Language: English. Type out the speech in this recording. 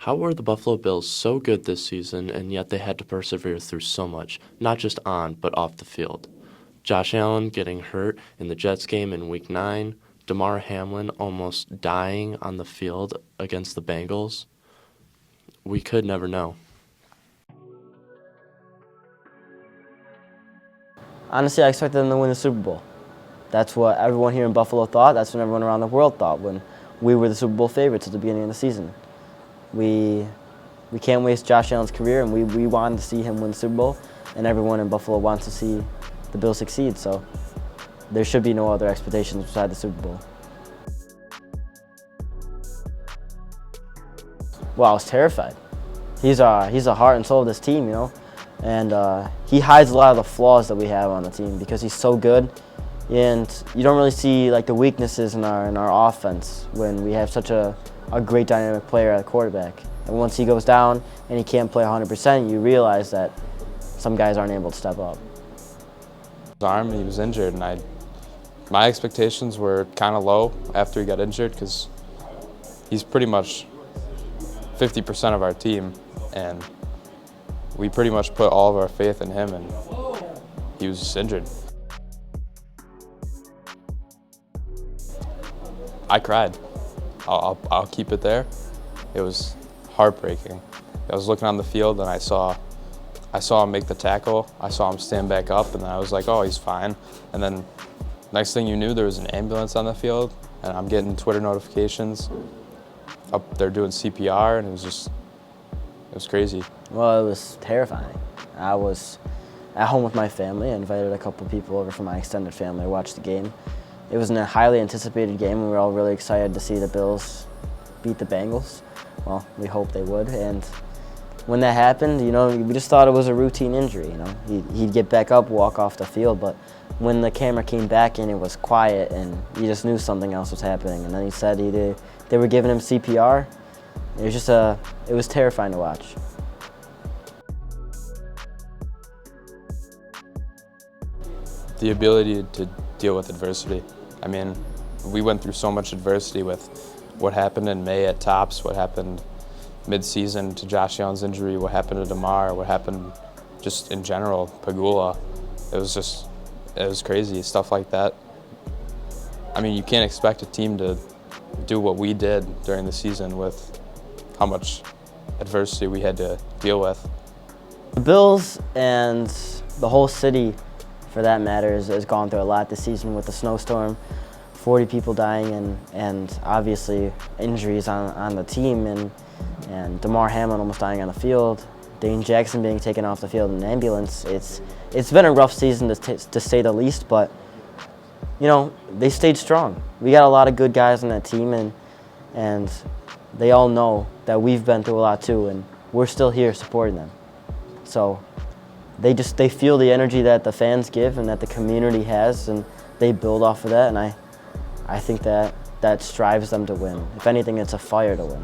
How were the Buffalo Bills so good this season, and yet they had to persevere through so much, not just on, but off the field? Josh Allen getting hurt in the Jets game in Week 9, Damar Hamlin almost dying on the field against the Bengals. We could never know. Honestly, I expected them to win the Super Bowl. That's what everyone here in Buffalo thought. That's what everyone around the world thought when we were the Super Bowl favorites at the beginning of the season. We can't waste Josh Allen's career, and we wanted to see him win the Super Bowl, and everyone in Buffalo wants to see the Bills succeed, so there should be no other expectations beside the Super Bowl. Well, I was terrified. He's a heart and soul of this team, you know, and he hides a lot of the flaws that we have on the team because he's so good, and you don't really see like the weaknesses in our offense when we have such a great dynamic player at quarterback. And once he goes down and he can't play 100%, you realize that some guys aren't able to step up. His arm, he was injured, and my expectations were kind of low after he got injured because he's pretty much 50% of our team, and we pretty much put all of our faith in him, and he was just injured. I cried. I'll keep it there. It was heartbreaking. I was looking on the field and I saw him make the tackle. I saw him stand back up, and then I was like, oh, he's fine. And then next thing you knew, there was an ambulance on the field, and I'm getting Twitter notifications up there doing CPR, and it was crazy. Well, it was terrifying. I was at home with my family. I invited a couple people over from my extended family to watch the game. It was a highly anticipated game, and we were all really excited to see the Bills beat the Bengals. Well, we hoped they would, and when that happened, you know, we just thought it was a routine injury, you know. He'd get back up, walk off the field, but when the camera came back in, it was quiet, and you just knew something else was happening. And then he said they were giving him CPR. It was terrifying to watch. The ability to deal with adversity. I mean, we went through so much adversity with what happened in May at Tops, what happened mid-season to Josh Allen's injury, what happened to Damar, what happened just in general, Pagula. It was crazy, stuff like that. I mean, you can't expect a team to do what we did during the season with how much adversity we had to deal with. The Bills and the whole city, for that matter, has gone through a lot this season with the snowstorm, 40 people dying, and obviously injuries on the team, and Damar Hamlin almost dying on the field, Dane Jackson being taken off the field in an ambulance. It's been a rough season to say the least, but you know, they stayed strong. We got a lot of good guys on that team, and they all know that we've been through a lot too, and we're still here supporting them. So they feel the energy that the fans give and that the community has, and they build off of that, and I think that strives them to win. If anything, it's a fire to win.